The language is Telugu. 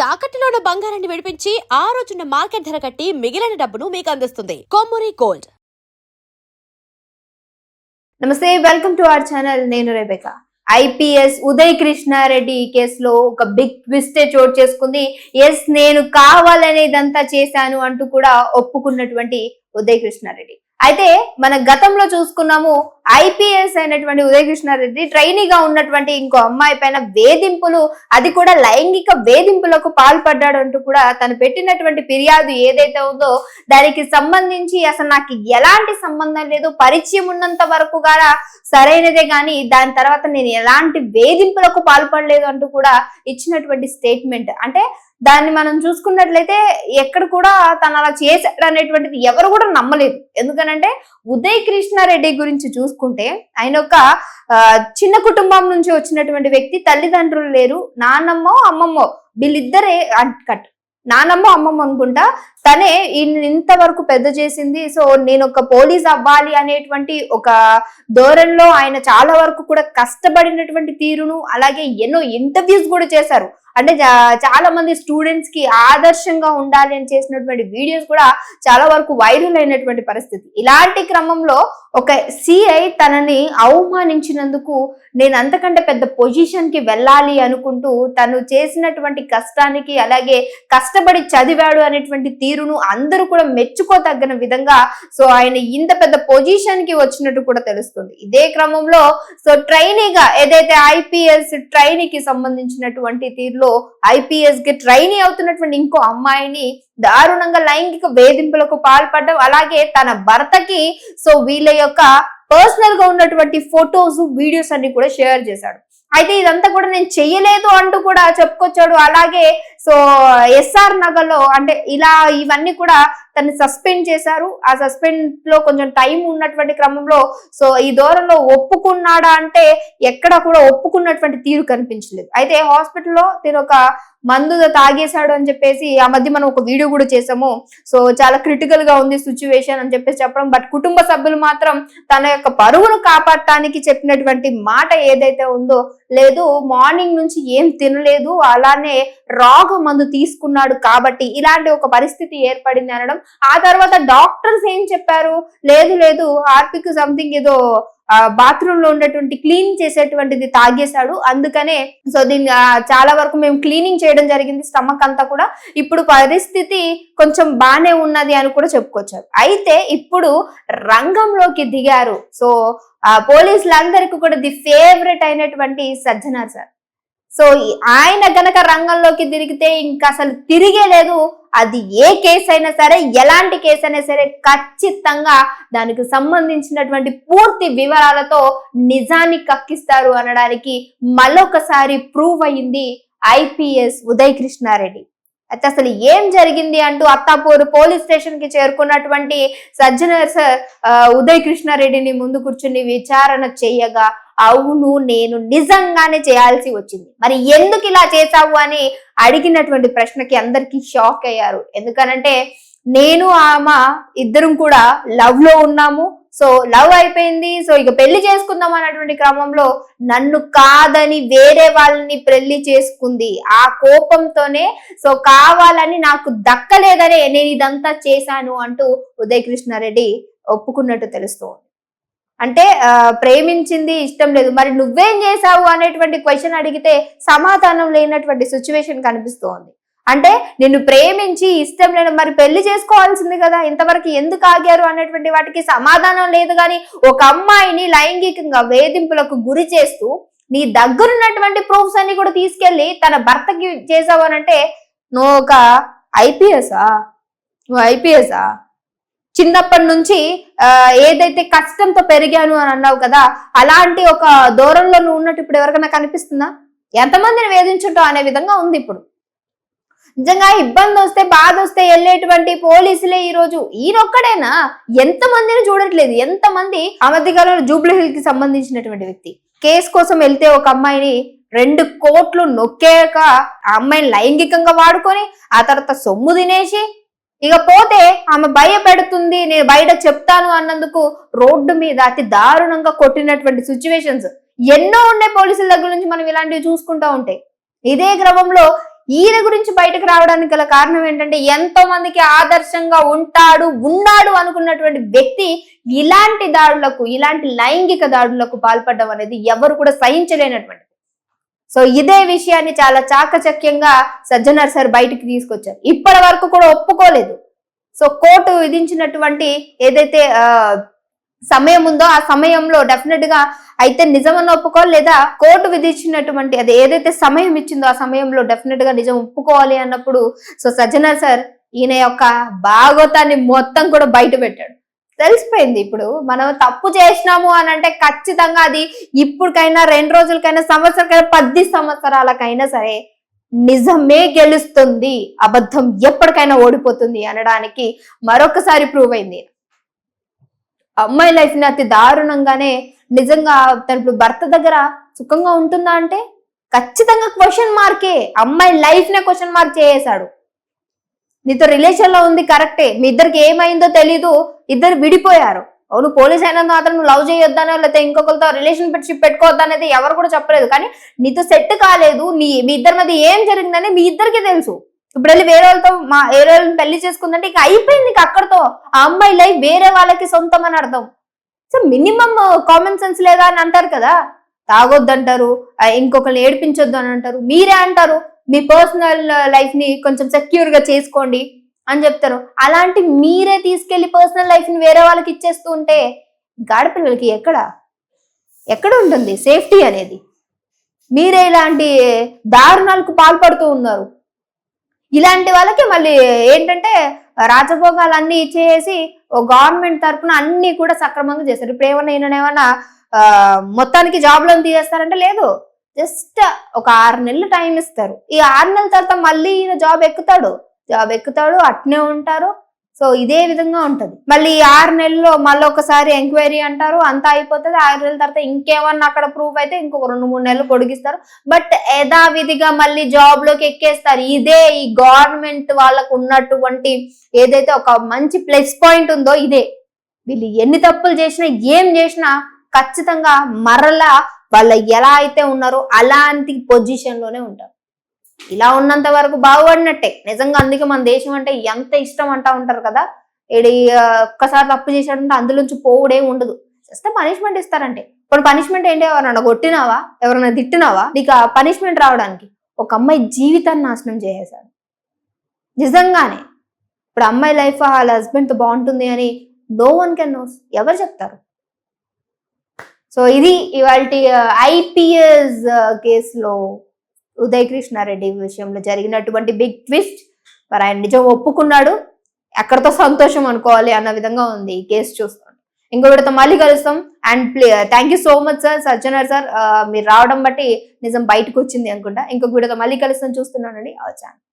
తాకట్టులో ఉన్న బంగారాన్ని విడిపించి ఆ రోజున్న మార్కెట్ ధర కట్టి మిగిలిన డబ్బును మీకు అందిస్తుంది కొమ్మూరి గోల్డ్. నమస్తే, వెల్కమ్ టు అవర్ ఛానల్. నేను రెబెకా. ఐపీఎస్ ఉదయ్ కృష్ణారెడ్డి కేసులో ఒక బిగ్ ట్విస్టే చోటు చేసుకుంది. ఎస్, నేను కావాలనే ఇదంతా చేశాను అంటూ కూడా ఒప్పుకున్నటువంటి ఉదయ్ కృష్ణారెడ్డి. అయితే మన గతంలో చూసుకున్నాము, ఐపీఎస్ అయినటువంటి ఉదయ్ కృష్ణారెడ్డి ట్రైనీగా ఉన్నటువంటి ఇంకో అమ్మాయి పైన వేధింపులు, అది కూడా లైంగిక వేధింపులకు పాల్పడ్డాడు అంటూ కూడా తను పెట్టినటువంటి ఫిర్యాదు ఏదైతే ఉందో దానికి సంబంధించి అసలు నాకు ఎలాంటి సంబంధం లేదు, పరిచయం ఉన్నంత వరకు కూడా సరైనదే కానీ దాని తర్వాత నేను ఎలాంటి వేధింపులకు పాల్పడలేదు అంటూ కూడా ఇచ్చినటువంటి స్టేట్మెంట్. అంటే దాన్ని మనం చూసుకున్నట్లయితే ఎక్కడ కూడా తను అలా చేశాడు అనేటువంటిది ఎవరు కూడా నమ్మలేదు. ఎందుకనంటే ఉదయ్ కృష్ణారెడ్డి గురించి చూసుకుంటే ఆయన ఒక చిన్న కుటుంబం నుంచి వచ్చినటువంటి వ్యక్తి. తల్లిదండ్రులు లేరు, నాన్నమ్మో అమ్మమ్మో వీళ్ళిద్దరే కట్, నానమ్మ అమ్మమ్మ అనుకుంటా. తనే ఇంతవరకు పెద్ద చేసింది. సో నేను ఒక పోలీస్ అవ్వాలి అనేటువంటి ఒక ధోరణిలో ఆయన చాలా వరకు కూడా కష్టపడినటువంటి తీరును, అలాగే ఎన్నో ఇంటర్వ్యూస్ కూడా చేశారు. అంటే చాలా మంది స్టూడెంట్స్ కి ఆదర్శంగా ఉండాలి అని చేసినటువంటి వీడియోస్ కూడా చాలా వరకు వైరల్ అయినటువంటి పరిస్థితి. ఇలాంటి క్రమంలో ఒక సిఐ తనని అవమానించినందుకు నేను అంతకంటే పెద్ద పొజిషన్ కి వెళ్ళాలి అనుకుంటూ తను చేసినటువంటి కష్టానికి, అలాగే కష్టపడి చదివాడు అనేటువంటి తీరును అందరూ కూడా మెచ్చుకోదగిన విధంగా సో ఆయన ఇంత పెద్ద పొజిషన్ కి వచ్చినట్టు కూడా తెలుస్తుంది. ఇదే క్రమంలో సో ట్రైనీగా ఏదైతే ఐపీఎస్ ట్రైనీకి సంబంధించినటువంటి తీరులో ఐపీఎస్ కి ట్రైనీ అవుతున్నటువంటి ఇంకో అమ్మాయిని దారుణంగా లైంగిక వేధింపులకు పాల్పడడం, అలాగే తన భర్తకి సో వీళ్ళ యొక్క పర్సనల్ గా ఉన్నటువంటి ఫొటోస్, వీడియోస్ అన్ని కూడా షేర్ చేశాడు. అయితే ఇదంతా కూడా నేను చెయ్యలేదు అంటూ కూడా చెప్పుకొచ్చాడు. అలాగే సో ఎస్ఆర్ నగర్ లో అంటే ఇలా ఇవన్నీ కూడా తను సస్పెండ్ చేశారు. ఆ సస్పెండ్ లో కొంచెం టైం ఉన్నటువంటి క్రమంలో సో ఈ దూరంలో ఒప్పుకున్నాడా అంటే ఎక్కడ కూడా ఒప్పుకున్నటువంటి తీరు కనిపించలేదు. అయితే హాస్పిటల్లో తిను ఒక మందు తాగేశాడు అని చెప్పేసి ఆ మధ్య మనం ఒక వీడియో కూడా చేసాము. సో చాలా క్రిటికల్ గా ఉంది సిచ్యువేషన్ అని చెప్పేసి చెప్పడం. బట్ కుటుంబ సభ్యులు మాత్రం తన యొక్క పరువును కాపాడటానికి చెప్పినటువంటి మాట ఏదైతే ఉందో, లేదు మార్నింగ్ నుంచి ఏం తినలేదు, అలానే రాగ మందు తీసుకున్నాడు కాబట్టి ఇలాంటి ఒక పరిస్థితి ఏర్పడింది అనడం. ఆ తర్వాత డాక్టర్స్ ఏం చెప్పారు, లేదు లేదు హార్పిక్ సంథింగ్ ఏదో బాత్రూమ్ లో ఉండేటువంటి క్లీన్ చేసేటువంటిది తాగేశాడు, అందుకనే సో దీన్ని చాలా వరకు మేము క్లీనింగ్ చేయడం జరిగింది స్టమక్ అంతా కూడా, ఇప్పుడు పరిస్థితి కొంచెం బానే ఉన్నది అని కూడా చెప్పుకొచ్చారు. అయితే ఇప్పుడు రంగంలోకి దిగారు సో పోలీసులందరికీ కూడా ది ఫేవరెట్ అయినటువంటి సజ్జనార్ సార్. సో ఆయన గనక రంగంలోకి తిరిగితే ఇంకా అసలు తిరిగే లేదు. అది ఏ కేసు అయినా సరే, ఎలాంటి కేసు అయినా సరే ఖచ్చితంగా దానికి సంబంధించినటువంటి పూర్తి వివరాలతో నిజాన్ని కక్కిస్తారు అనడానికి మళ్ళొకసారి ప్రూవ్ అయింది ఐపీఎస్ ఉదయ్ కృష్ణారెడ్డి. అయితే అసలు ఏం జరిగింది అంటూ అత్తాపూర్ పోలీస్ స్టేషన్ కి చేరుకున్నటువంటి సజ్జనర్ సార్ ఉదయ్ కృష్ణారెడ్డిని ముందు కూర్చుని విచారణ చేయగా, అవును నేను నిజంగానే చేయాల్సి వచ్చింది, మరి ఎందుకు ఇలా చేశావు అని అడిగినటువంటి ప్రశ్నకి అందరికీ షాక్ అయ్యారు. ఎందుకనంటే నేను ఆమె ఇద్దరం కూడా లవ్ లో ఉన్నాము, సో లవ్ అయిపోయింది, సో ఇక పెళ్లి చేసుకుందాం అన్నటువంటి క్రమంలో నన్ను కాదని వేరే వాళ్ళని పెళ్లి చేసుకుంది. ఆ కోపంతోనే సో కావాలని నాకు దక్కలేదనే నేను ఇదంతా చేశాను అంటూ ఉదయ్ కృష్ణారెడ్డి ఒప్పుకున్నట్టు తెలుస్తోంది. అంటే ప్రేమించింది ఇష్టం లేదు, మరి నువ్వేం చేశావు అనేటువంటి క్వశ్చన్ అడిగితే సమాధానం లేనటువంటి సిచ్యువేషన్ కనిపిస్తోంది. అంటే నిన్ను ప్రేమించి ఇష్టం లేదు, మరి పెళ్లి చేసుకోవాల్సింది కదా, ఇంతవరకు ఎందుకు ఆగారు అనేటువంటి వాటికి సమాధానం లేదు. కానీ ఒక అమ్మాయిని లైంగికంగా వేధింపులకు గురి చేస్తూ నీ దగ్గరున్నటువంటి ప్రూఫ్స్ అన్ని కూడా తీసుకెళ్లి తన భర్తకి చేసావు అనంటే నువ్వు ఒక ఐపీఎస్ఆ? నువ్వు ఐపీఎస్ఆ? చిన్నప్పటి నుంచి ఏదైతే కష్టంతో పెరిగాను అని అన్నావు కదా, అలాంటి ఒక దూరంలో నువ్వు ఉన్నట్టు ఇప్పుడు ఎవరికైనా కనిపిస్తుందా? ఎంతమందిని వేధించుంటావు అనే విధంగా ఉంది. ఇప్పుడు నిజంగా ఇబ్బంది వస్తే, బాధ వస్తే వెళ్ళేటువంటి పోలీసులే ఈ రోజు ఈయనొక్కడేనా? ఎంతమందిని చూడట్లేదు. ఎంతమంది ఆ మధ్య కాలంలో జూబ్లీ హిల్ కి సంబంధించినటువంటి వ్యక్తి కేసు కోసం వెళ్తే ఒక అమ్మాయిని 2 కోట్లు నొక్కాక ఆ అమ్మాయిని లైంగికంగా వాడుకొని ఆ తర్వాత సొమ్ము తినేసి ఇక పోతే ఆమె భయపెడుతుంది, నేను బయట చెప్తాను అన్నందుకు రోడ్డు మీద అతి దారుణంగా కొట్టినటువంటి సిచ్యువేషన్స్ ఎన్నో ఉన్నాయి పోలీసుల దగ్గర నుంచి మనం ఇలాంటివి చూసుకుంటా ఉంటే. ఇదే క్రమంలో ఈయన గురించి బయటకు రావడానికి గల కారణం ఏంటంటే ఎంతో మందికి ఆదర్శంగా ఉన్నాడు అనుకున్నటువంటి వ్యక్తి ఇలాంటి దాడులకు, ఇలాంటి లైంగిక దాడులకు పాల్పడడం అనేది ఎవరు కూడా సహించలేనటువంటి. సో ఇదే విషయాన్ని చాలా చాకచక్యంగా సజ్జనర్ సార్ బయటికి తీసుకొచ్చారు. ఇప్పటి వరకు కూడా ఒప్పుకోలేదు. సో కోర్టు విధించినటువంటి ఏదైతే సమయం ఉందో ఆ సమయంలో డెఫినెట్ గా అయితే నిజమని ఒప్పుకోవాలి, లేదా కోర్టు విధించినటువంటి అది ఏదైతే సమయం ఇచ్చిందో ఆ సమయంలో డెఫినెట్ గా నిజం ఒప్పుకోవాలి అన్నప్పుడు సో సజ్జనర్ సార్ ఈయన యొక్క భాగవతాన్ని మొత్తం కూడా బయట పెట్టాడు. తెలిసిపోయింది ఇప్పుడు మనం తప్పు చేసినాము అని అంటే ఖచ్చితంగా అది ఇప్పటికైనా 2 రోజులకైనా సంవత్సరాలకైనా 10 సంవత్సరాలకైనా సరే నిజమే గెలుస్తుంది, అబద్ధం ఎప్పటికైనా ఓడిపోతుంది అనడానికి మరొకసారి ప్రూవ్ అయింది. అమ్మాయి లైఫ్ ని అతి దారుణంగానే నిజంగా తన ఇప్పుడు భర్త దగ్గర సుఖంగా ఉంటుందా అంటే ఖచ్చితంగా క్వశ్చన్ మార్కే. అమ్మాయి లైఫ్ నే క్వశ్చన్ మార్క్ చేసేశాడు. నీతో రిలేషన్ లో ఉంది కరెక్టే, మీ ఇద్దరికి ఏమైందో తెలీదు, ఇద్దరు విడిపోయారు. అవును పోలీస్ అయినందు మాత్రం నువ్వు లవ్ చేయొద్దానో లేకపోతే ఇంకొకరితో రిలేషన్షిప్ పెట్టుకోవద్దా అనేది ఎవరు కూడా చెప్పలేదు. కానీ నీతో సెట్ కాలేదు, మీ ఇద్దరి మధ్య ఏం జరిగిందని మీ ఇద్దరికి తెలుసు. ఇప్పుడు వెళ్ళి వేరే వాళ్ళని పెళ్లి చేసుకుందంటే ఇక అయిపోయింది, ఇక అక్కడతో ఆ అమ్మాయి లైఫ్ వేరే వాళ్ళకి సొంతం అని అర్థం. సో మినిమం కామన్ సెన్స్ లేదా అని అంటారు కదా, తాగొద్దంటారు, ఇంకొకరిని ఏడిపించొద్దు అని అంటారు. మీరే అంటారు మీ పర్సనల్ లైఫ్ ని కొంచెం సెక్యూర్ గా చేసుకోండి అని చెప్తారు. అలాంటి మీరే తీసుకెళ్లి పర్సనల్ లైఫ్ ని వేరే వాళ్ళకి ఇచ్చేస్తూ ఉంటే ఆడపిల్లలకి ఎక్కడ ఉంటుంది సేఫ్టీ అనేది? మీరే ఇలాంటి దారుణాలకు పాల్పడుతూ ఉన్నారు. ఇలాంటి వాళ్ళకి మళ్ళీ ఏంటంటే రాజభోగాలన్నీ ఇచ్చేసి గవర్నమెంట్ తరఫున అన్ని కూడా సక్రమంగా చేస్తారు. ఇప్పుడు ఏమన్నా మొత్తానికి జాబ్ లోన్ తీసేస్తారంటే లేదు, జస్ట్ ఒక 6 నెలలు టైం ఇస్తారు. ఈ 6 నెలల తర్వాత మళ్ళీ ఈయన జాబ్ ఎక్కుతాడు అట్నే ఉంటారు. సో ఇదే విధంగా ఉంటది. మళ్ళీ 6 నెలల్లో మళ్ళీ ఒకసారి ఎంక్వైరీ అంటారు, అంతా అయిపోతుంది. 6 నెలల తర్వాత ఇంకేమన్నా అక్కడ ప్రూఫ్ అయితే ఇంకొక 2-3 నెలలు పొడిగిస్తారు. బట్ యథావిధిగా మళ్ళీ జాబ్ లోకి ఎక్కేస్తారు. ఇదే ఈ గవర్నమెంట్ వాళ్ళకు ఉన్నటువంటి ఏదైతే ఒక మంచి ప్లస్ పాయింట్ ఉందో ఇదే. వీళ్ళు ఎన్ని తప్పులు చేసినా ఏం చేసినా ఖచ్చితంగా మరలా వాళ్ళు ఎలా అయితే ఉన్నారో అలాంటి పొజిషన్ లోనే ఉంటారు. ఇలా ఉన్నంత వరకు బాగుపడినట్టే నిజంగా. అందుకే మన దేశం అంటే ఎంత ఇష్టం అంటా ఉంటారు కదా. ఒక్కసారి తప్పు చేశాడంటే అందులోంచి పోవుడేం ఉండదు, జస్ట్ పనిష్మెంట్ ఇస్తారంటే. ఇప్పుడు పనిష్మెంట్ ఏంటి? ఎవరన్నా కొట్టినావా, ఎవరన్నా తిట్టినావా, నీకు ఆ పనిష్మెంట్ రావడానికి? ఒక అమ్మాయి జీవితాన్ని నాశనం చేసేశాడు నిజంగానే. ఇప్పుడు అమ్మాయి లైఫ్ వాళ్ళ హస్బెండ్ తో బాగుంటుంది అని నో వన్ కెన్ నోస్, ఎవరు చెప్తారు? సో ఇది ఇవాల్టి ఐపీఎస్ కేసులో ఉదయ్ కృష్ణారెడ్డి విషయంలో జరిగినటువంటి బిగ్ ట్విస్ట్. మరి ఆయన నిజం ఒప్పుకున్నాడు, ఎక్కడితో సంతోషం అనుకోవాలి అన్న విధంగా ఉంది ఈ కేసు చూస్తాం. ఇంకో వీడితో మళ్ళీ కలుస్తాం. And thank you so much sir, Sajjanar sir, మీరు రావడం బట్టి నిజం బయటకు వచ్చింది అనుకుంటా. ఇంకొక వీడితో మళ్ళీ కలుస్తాం, చూస్తున్నానండి ఆ ఛానల్.